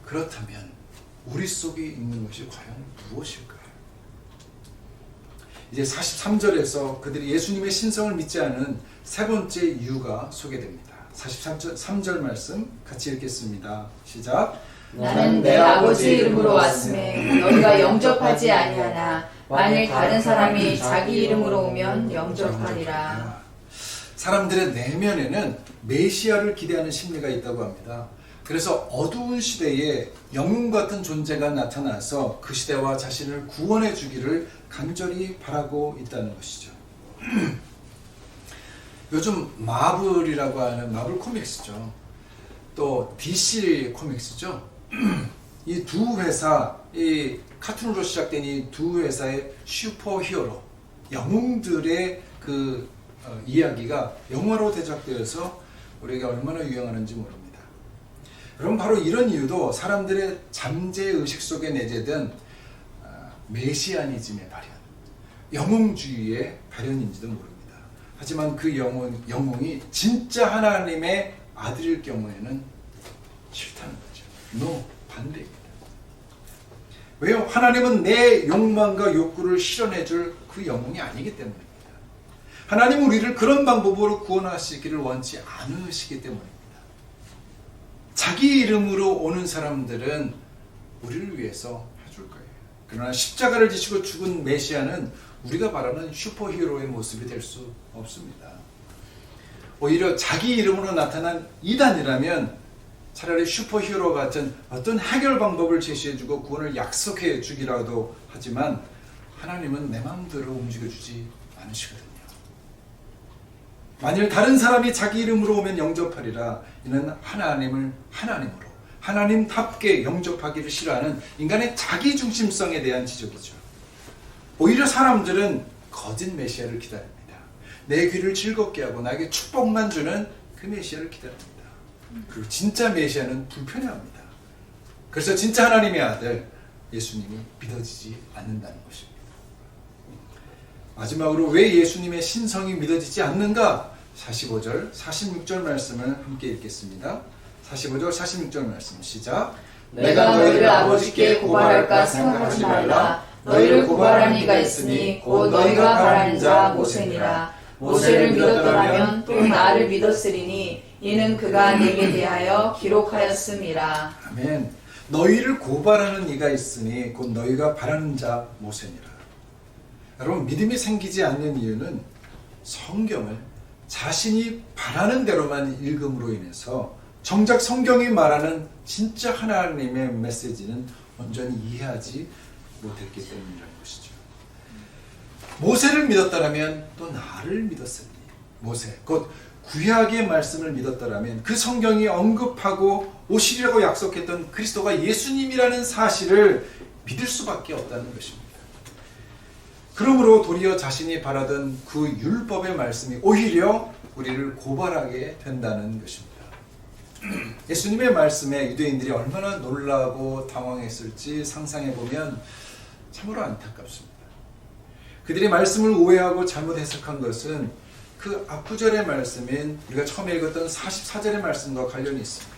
그렇다면 우리 속에 있는 것이 과연 무엇일까요? 이제 43절에서 그들이 예수님의 신성을 믿지 않은 세 번째 이유가 소개됩니다. 43절 말씀 같이 읽겠습니다. 시작. 나는 내 아버지 이름으로 왔음에 너희가 영접하지 아니하나 만일 다른 사람이 자기 이름으로 오면 영접하리라. 사람들의 내면에는 메시아를 기대하는 심리가 있다고 합니다. 그래서 어두운 시대에 영웅 같은 존재가 나타나서 그 시대와 자신을 구원해 주기를 간절히 바라고 있다는 것이죠. 요즘 마블이라고 하는 마블 코믹스죠. 또 DC 코믹스죠. 이 두 회사, 이 카툰으로 시작된 이 두 회사의 슈퍼 히어로, 영웅들의 그 이야기가 영화로 제작되어서 우리에게 얼마나 유행하는지 모릅니다. 여러분, 바로 이런 이유도 사람들의 잠재의식 속에 내재된 메시아니즘의 발현, 영웅주의의 발현인지도 모릅니다. 하지만 그 영웅이 진짜 하나님의 아들일 경우에는 싫다는 거죠. No, 반대입니다. 왜요? 하나님은 내 욕망과 욕구를 실현해줄 그 영웅이 아니기 때문입니다. 하나님은 우리를 그런 방법으로 구원하시기를 원치 않으시기 때문입니다. 자기 이름으로 오는 사람들은 우리를 위해서 해줄 거예요. 그러나 십자가를 지시고 죽은 메시아는 우리가 바라는 슈퍼히어로의 모습이 될 수 없습니다. 오히려 자기 이름으로 나타난 이단이라면 차라리 슈퍼히어로 같은 어떤 해결 방법을 제시해주고 구원을 약속해 주기라도 하지만 하나님은 내 마음대로 움직여주지 않으시거든요. 만일 다른 사람이 자기 이름으로 오면 영접하리라. 이는 하나님을 하나님으로, 하나님답게 영접하기를 싫어하는 인간의 자기중심성에 대한 지적이죠. 오히려 사람들은 거짓 메시아를 기다립니다. 내 귀를 즐겁게 하고 나에게 축복만 주는 그 메시아를 기다립니다. 그리고 진짜 메시아는 불편해합니다. 그래서 진짜 하나님의 아들 예수님이 믿어지지 않는다는 것입니다. 마지막으로 왜 예수님의 신성이 믿어지지 않는가? 45절, 46절 말씀을 함께 읽겠습니다. 45절, 46절 말씀 시작. 내가 너희를 아버지께 고발할까 생각하지 말라. 너희를 고발한 이가 있으니 곧 너희가 바라는 자 모세니라. 모세를 믿었더라면 또 나를 믿었으리니 이는 그가 내게 대하여 기록하였음이라. 아멘. 너희를 고발하는 이가 있으니 곧 너희가 바라는 자 모세니라. 여러분, 믿음이 생기지 않는 이유는 성경을 자신이 바라는 대로만 읽음으로 인해서 정작 성경이 말하는 진짜 하나님의 메시지는 온전히 이해하지 못했기 때문이라는 것이죠. 모세를 믿었다면 또 나를 믿었으니, 모세 곧 구약의 말씀을 믿었다면 그 성경이 언급하고 오시리라고 약속했던 그리스도가 예수님이라는 사실을 믿을 수밖에 없다는 것입니다. 그러므로 도리어 자신이 바라던 그 율법의 말씀이 오히려 우리를 고발하게 된다는 것입니다. 예수님의 말씀에 유대인들이 얼마나 놀라고 당황했을지 상상해보면 참으로 안타깝습니다. 그들이 말씀을 오해하고 잘못 해석한 것은 그 앞구절의 말씀인 우리가 처음에 읽었던 44절의 말씀과 관련이 있습니다.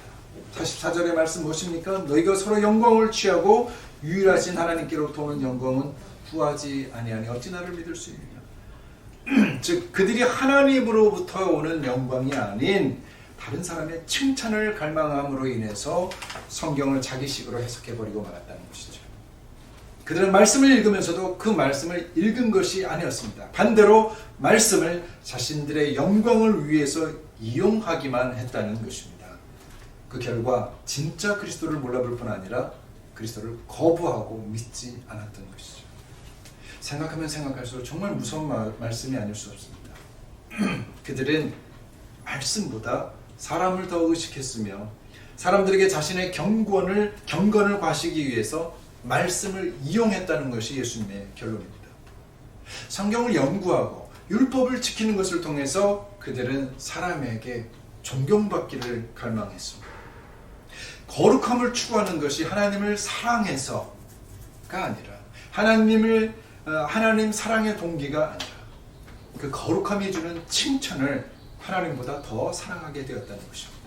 44절의 말씀 무엇입니까? 너희가 서로 영광을 취하고 유일하신 하나님께로부터 오는 영광은 구하지 아니하니 어찌 나를 믿을 수 있느냐. 즉 그들이 하나님으로부터 오는 영광이 아닌 다른 사람의 칭찬을 갈망함으로 인해서 성경을 자기식으로 해석해버리고 말았다는 것이죠. 그들은 말씀을 읽으면서도 그 말씀을 읽은 것이 아니었습니다. 반대로 말씀을 자신들의 영광을 위해서 이용하기만 했다는 것입니다. 그 결과 진짜 그리스도를 몰라볼 뿐 아니라 그리스도를 거부하고 믿지 않았던 것이죠. 생각하면 생각할수록 정말 무서운 말씀이 아닐 수 없습니다. 그들은 말씀보다 사람을 더 의식했으며 사람들에게 자신의 경건을 과시기 위해서 말씀을 이용했다는 것이 예수님의 결론입니다. 성경을 연구하고 율법을 지키는 것을 통해서 그들은 사람에게 존경받기를 갈망했습니다. 거룩함을 추구하는 것이 하나님을 사랑해서가 아니라 하나님 사랑의 동기가 아니라 그 거룩함이 주는 칭찬을 하나님보다 더 사랑하게 되었다는 것입니다.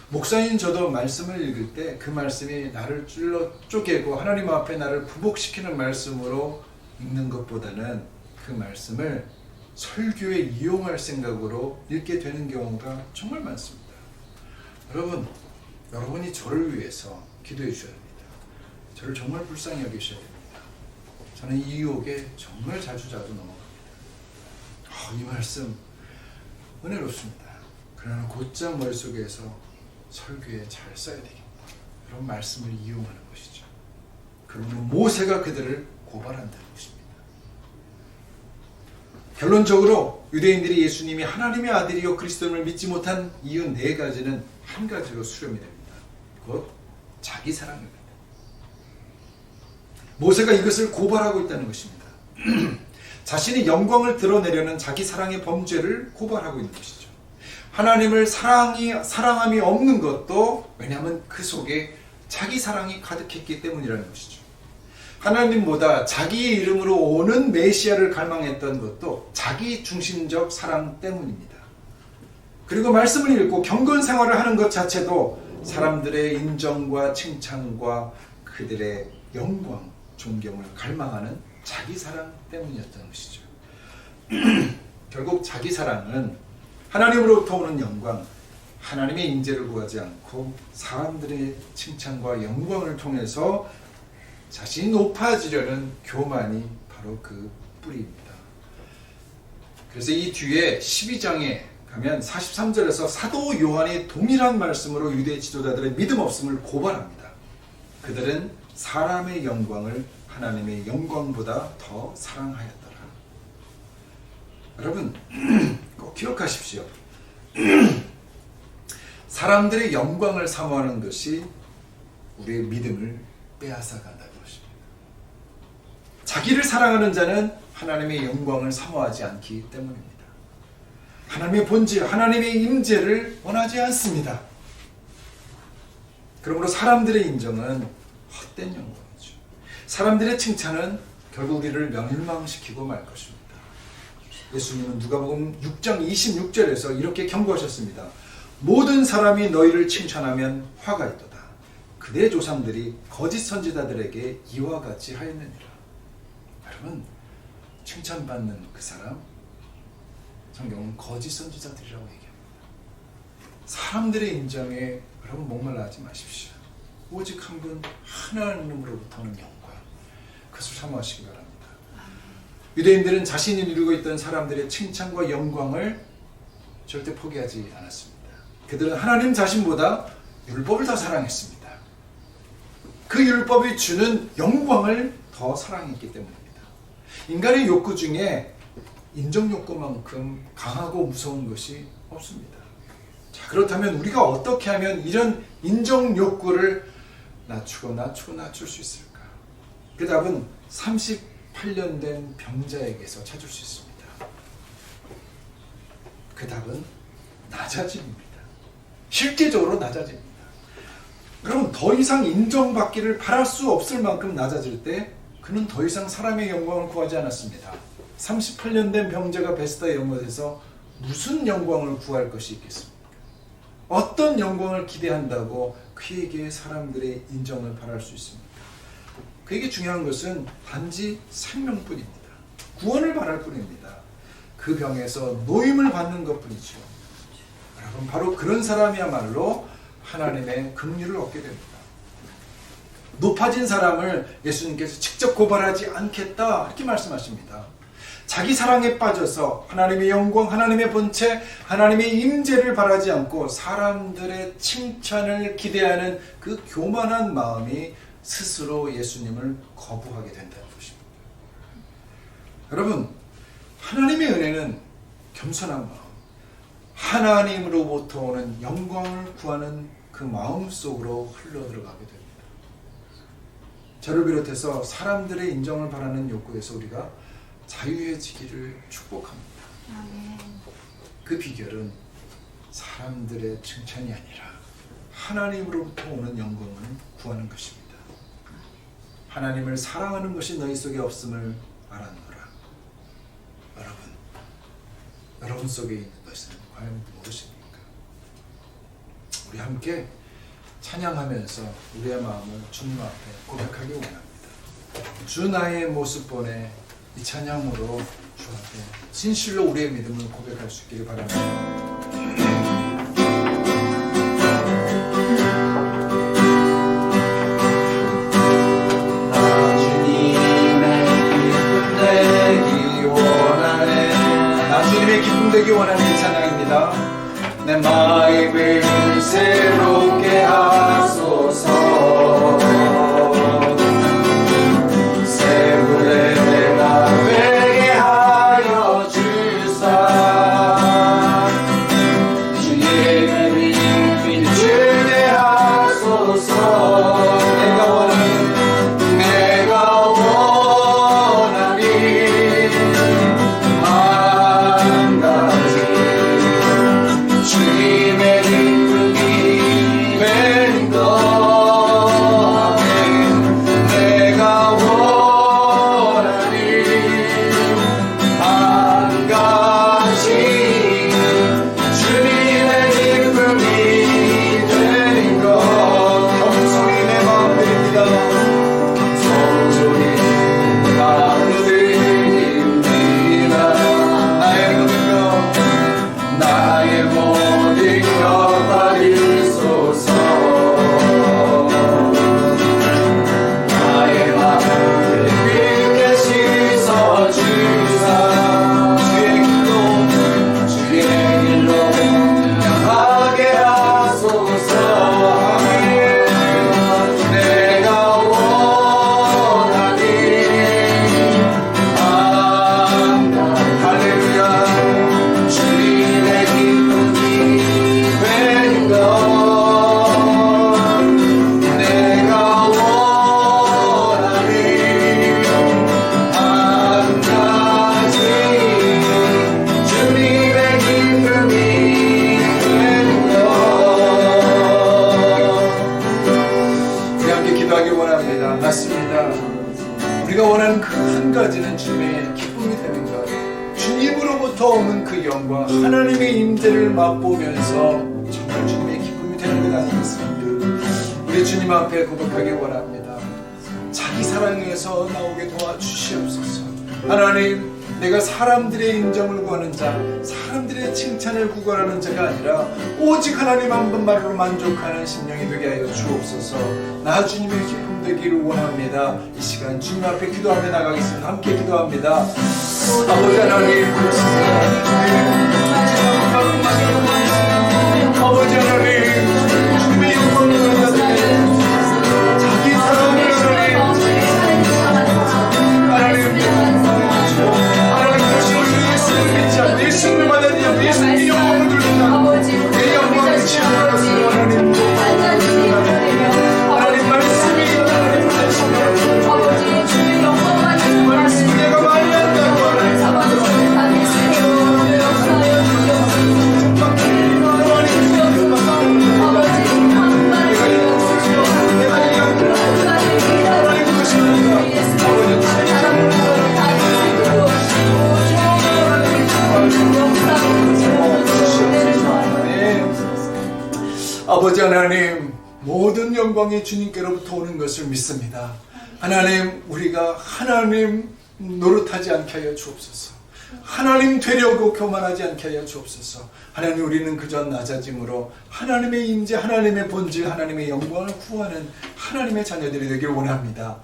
목사인 저도 말씀을 읽을 때 그 말씀이 나를 찔러 쪼개고 하나님 앞에 나를 부복시키는 말씀으로 읽는 것보다는 그 말씀을 설교에 이용할 생각으로 읽게 되는 경우가 정말 많습니다. 여러분이 저를 위해서 기도해 주셔야 됩니다. 저를 정말 불쌍히 여기셔야 됩니다. 저는 이 유혹에 정말 자주 넘어갑니다. 이 말씀 은혜롭습니다. 그러나 곧장 머릿속에서 설교에 잘 써야 되겠다. 그런 말씀을 이용하는 것이죠. 그러면 모세가 그들을 고발한다는 것입니다. 결론적으로 유대인들이 예수님이 하나님의 아들이요 그리스도를 믿지 못한 이유 4가지는 한 가지로 수렴이 됩니다. 곧 자기 사랑입니다. 모세가 이것을 고발하고 있다는 것입니다. 자신의 영광을 드러내려는 자기 사랑의 범죄를 고발하고 있는 것이죠. 하나님을 사랑함이 없는 것도 왜냐하면 그 속에 자기 사랑이 가득했기 때문이라는 것이죠. 하나님보다 자기의 이름으로 오는 메시아를 갈망했던 것도 자기 중심적 사랑 때문입니다. 그리고 말씀을 읽고 경건 생활을 하는 것 자체도 사람들의 인정과 칭찬과 그들의 영광, 존경을 갈망하는 자기 사랑 때문이었던 것이죠. 결국 자기 사랑은 하나님으로부터 오는 영광, 하나님의 인재를 구하지 않고 사람들의 칭찬과 영광을 통해서 자신이 높아지려는 교만이 바로 그 뿌리입니다. 그래서 이 뒤에 12장에 가면 43절에서 사도 요한이 동일한 말씀으로 유대 지도자들의 믿음 없음을 고발합니다. 그들은 사람의 영광을 하나님의 영광보다 더 사랑하였더라. 여러분 꼭 기억하십시오. 사람들의 영광을 사모하는 것이 우리의 믿음을 빼앗아간다는 것입니다. 자기를 사랑하는 자는 하나님의 영광을 사모하지 않기 때문입니다. 하나님의 본질, 하나님의 임재를 원하지 않습니다. 그러므로 사람들의 인정은 헛된 영광이죠. 사람들의 칭찬은 결국 우리를 멸망시키고 말 것입니다. 예수님은 누가복음 6장 26절에서 이렇게 경고하셨습니다. 모든 사람이 너희를 칭찬하면 화가 있도다. 그대 조상들이 거짓 선지자들에게 이와 같이 하였느니라. 여러분, 칭찬받는 그 사람, 성경은 거짓 선지자들이라고 얘기합니다. 사람들의 인정에 여러분 목말라 하지 마십시오. 오직 한 분 하나님으로부터 오는 영광, 그것을 사모하시기 바랍니다. 유대인들은 자신이 누리고 있던 사람들의 칭찬과 영광을 절대 포기하지 않았습니다. 그들은 하나님 자신보다 율법을 더 사랑했습니다. 그 율법이 주는 영광을 더 사랑했기 때문입니다. 인간의 욕구 중에 인정 욕구만큼 강하고 무서운 것이 없습니다. 자, 그렇다면 우리가 어떻게 하면 이런 인정 욕구를 낮출 수 있을까? 그 답은 38년 된 병자에게서 찾을 수 있습니다. 그 답은 낮아짐입니다. 실제적으로 낮아집니다. 그럼 더 이상 인정받기를 바랄 수 없을 만큼 낮아질 때 그는 더 이상 사람의 영광을 구하지 않았습니다. 38년 된 병자가 베스다의 연못에서 무슨 영광을 구할 것이 있겠습니까? 어떤 영광을 기대한다고 그에게 사람들의 인정을 바랄 수 있습니까? 그에게 중요한 것은 단지 생명뿐입니다. 구원을 바랄 뿐입니다. 그 병에서 노임을 받는 것뿐이죠. 여러분, 바로 그런 사람이야말로 하나님의 긍휼을 얻게 됩니다. 높아진 사람을 예수님께서 직접 고발하지 않겠다 이렇게 말씀하십니다. 자기 사랑에 빠져서 하나님의 영광, 하나님의 본체, 하나님의 임재를 바라지 않고 사람들의 칭찬을 기대하는 그 교만한 마음이 스스로 예수님을 거부하게 된다는 것입니다. 여러분, 하나님의 은혜는 겸손한 마음, 하나님으로부터 오는 영광을 구하는 그 마음 속으로 흘러들어가게 됩니다. 저를 비롯해서 사람들의 인정을 바라는 욕구에서 우리가 자유해지기를 축복합니다. 그 비결은 사람들의 칭찬이 아니라 하나님으로부터 오는 영광을 구하는 것입니다. 하나님을 사랑하는 것이 너희 속에 없음을 알았노라. 여러분 속에 있는 것은 과연 무엇입니까? 우리 함께 찬양하면서 우리의 마음을 주님 앞에 고백하기 원합니다. 주 나의 모습 보내, 이 찬양으로 주 앞에 진실로 우리의 믿음을 고백할 수 있기를 바랍니다. 주님의 기쁨 되기 원하는 이 찬양입니다. 내 마음을 새롭게 하소서. 새 물에 내가 되게 하여 주사. 주의 이름이 빛을 하소서. 내가 원하니 주님의 기쁨이 되는 것. 내가 원하니 한 가지 주님의 기쁨이 되는 것. 경솔히 내 마음 드립니다. 경솔히 마음 드립니다. 나의 모든 것 받으소서. 나의 마음을 깊게 씻어주사. 주의 길로 향하게 하소서. 내가 원하니 할렐루야. 주님의 기쁨이 되는 것. 내가 원하니 한 가지 주님의 기쁨이 되는 것. 우리 함께 기도하기 원합니다. 맞습니다. 우리가 원하는 그 한 가지는 주님의 기쁨이 되는 것. 주님으로부터 오는 그 영광, 하나님의 임재를 맛보면서 정말 주님의 기쁨이 되는 것 아니겠습니까? 우리 주님 앞에 고백하기 원합니다. 자기 사랑에서 나오게 도와주시옵소서. 하나님, 내가 사람들의 인정을 구하는 자, 사람들의 칭찬을 구걸하는 자가 아니라 오직 하나님 한 분만으로 만족하는 심령이 되게 하여 주옵소서. 나 주님의 기쁨 되기를 원합니다. 이 시간 주님 앞에 기도하며 나가겠습니다. 함께 기도합니다. 아버지 하나님, 아버지 하나님, 주님의 영광을 받아들여 자기 사랑을 예수님을 받아들여 예수님의 영광을 돌린다. 내 영광을 취하는 것을 하나님 말씀이 말씀이 내가 많이 한다고 아버지 하나님, 모든 영광이 주님께로부터 오는 것을 믿습니다. 하나님, 우리가 하나님 노릇하지 않게 하여 주옵소서. 하나님 되려고 교만하지 않게 하여 주옵소서. 하나님, 우리는 그저 낮아짐으로 하나님의 임재, 하나님의 본질, 하나님의 영광을 구하는 하나님의 자녀들이 되길 원합니다.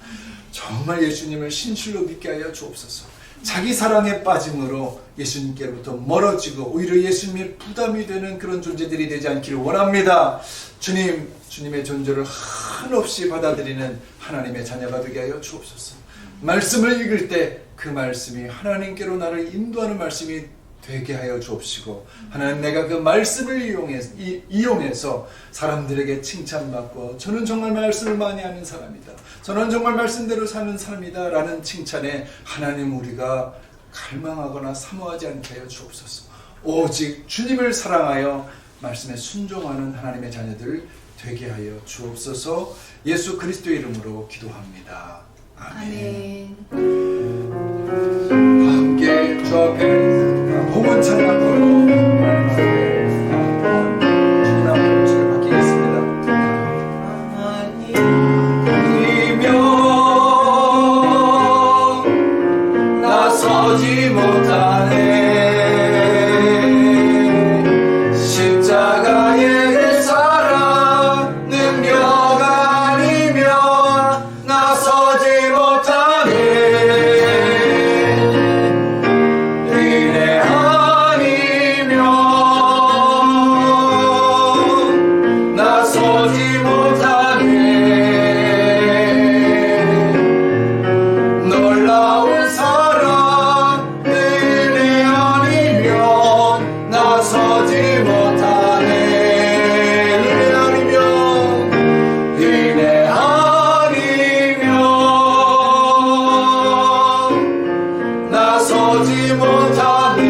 정말 예수님을 신실로 믿게 하여 주옵소서. 자기 사랑에 빠짐으로 예수님께로부터 멀어지고 오히려 예수님의 부담이 되는 그런 존재들이 되지 않기를 원합니다. 주님, 주님의 존재를 한없이 받아들이는 하나님의 자녀가 되게 하여 주옵소서. 말씀을 읽을 때 그 말씀이 하나님께로 나를 인도하는 말씀이 되게 하여 주옵시고, 하나님 내가 그 말씀을 이용해서 사람들에게 칭찬받고, 저는 정말 말씀을 많이 하는 사람이다, 저는 정말 말씀대로 사는 사람이다 라는 칭찬에 하나님 우리가 갈망하거나 사모하지 않게 하여 주옵소서. 오직 주님을 사랑하여 말씀에 순종하는 하나님의 자녀들 되게 하여 주옵소서. 예수 그리스도의 이름으로 기도합니다. 아멘. 함께 주 앞에 복은 찬양으로 주님 앞에 주를 맡기겠습니다. 하나님이면 나서지 못하네. 십자가의 그 사랑 능력 아니면 나서지 못하네. 은혜 아니면 나서지 못하네. 놀라운 사랑 은혜 아니면 나서지 못하네. 은혜 아니면 은혜 아니면 나서지 못하네.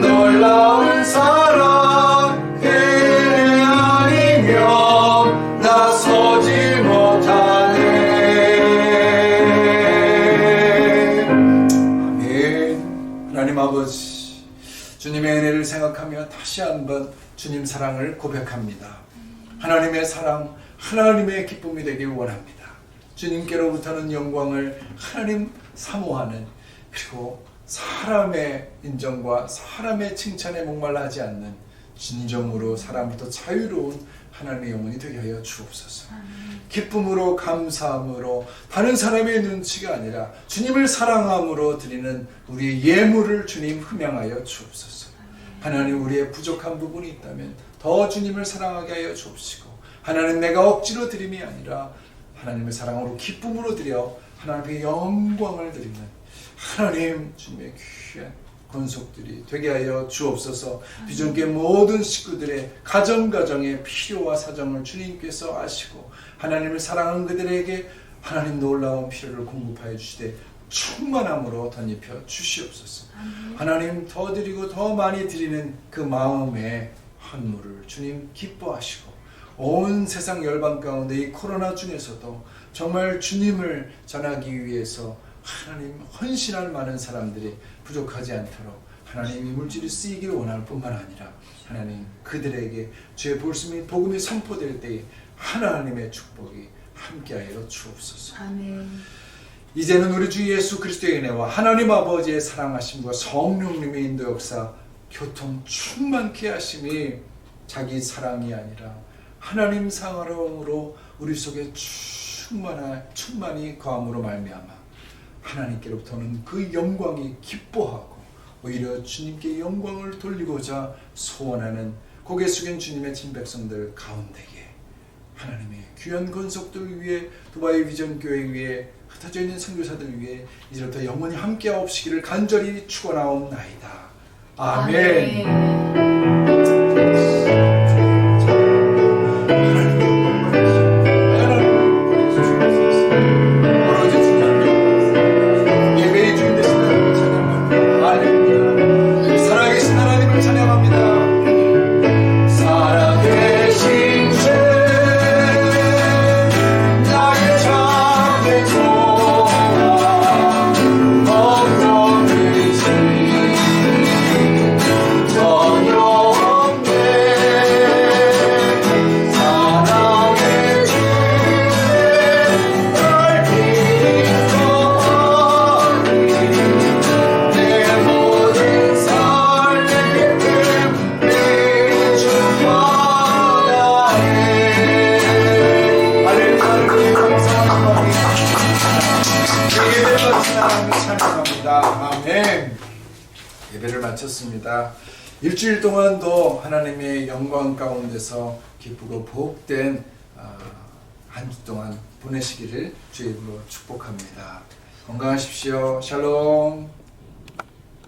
놀라운 사랑 은혜 아니면 나서지 못하네. 아멘. 하나님 아버지, 주님의 은혜를 생각하며 다시 한번 주님 사랑을 고백합니다. 하나님의 사랑, 하나님의 기쁨이 되길 원합니다. 주님께로부터는 영광을 하나님 사모하는, 그리고 사람의 인정과 사람의 칭찬에 목말라하지 않는 진정으로 사람부터 자유로운 하나님의 영혼이 되게 하여 주옵소서. 기쁨으로 감사함으로 다른 사람의 눈치가 아니라 주님을 사랑함으로 드리는 우리의 예물을 주님 흠양하여 주옵소서. 하나님 우리의 부족한 부분이 있다면 더 주님을 사랑하게 하여 주옵시고, 하나님 내가 억지로 드림이 아니라 하나님의 사랑으로 기쁨으로 드려 하나님의 영광을 드리는 하나님 주님의 귀한 권속들이 되게 하여 주옵소서. 비전교회 모든 식구들의 가정가정의 필요와 사정을 주님께서 아시고 하나님을 사랑하는 그들에게 하나님 놀라운 필요를 공급하여 주시되 충만함으로 덧입혀 주시옵소서. 하나님 더 드리고 더 많이 드리는 그 마음의 헌물을 주님 기뻐하시고, 온 세상 열방 가운데 이 코로나 중에서도 정말 주님을 전하기 위해서 하나님 헌신할 많은 사람들이 부족하지 않도록 하나님 이 물질이 쓰이길 원할 뿐만 아니라 하나님 그들에게 주의 복음이 선포될 때에 하나님의 축복이 함께하여 주옵소서. 아멘. 이제는 우리 주 예수 그리스도의 은혜와 하나님 아버지의 사랑하심과 성령님의 인도 역사 교통 충만케 하심이 자기 사랑이 아니라 하나님 사랑으로 우리 속에 충만히 거함으로 말미암아 하나님께로부터는 그 영광이 기뻐하고 오히려 주님께 영광을 돌리고자 소원하는 고개 숙인 주님의 진백성들 가운데에 하나님의 귀한 권속들 위해 두바이 비전교회 위에 흩어져 있는 선교사들 위해 이제부터 영원히 함께하옵시기를 간절히 축원하옵나이다. 아멘. 아멘. 예배를 마쳤습니다. 일주일 동안도 하나님의 영광 가운데서 기쁘고 복된 한 주 동안 보내시기를 주의 이름으로 축복합니다. 건강하십시오. 샬롬.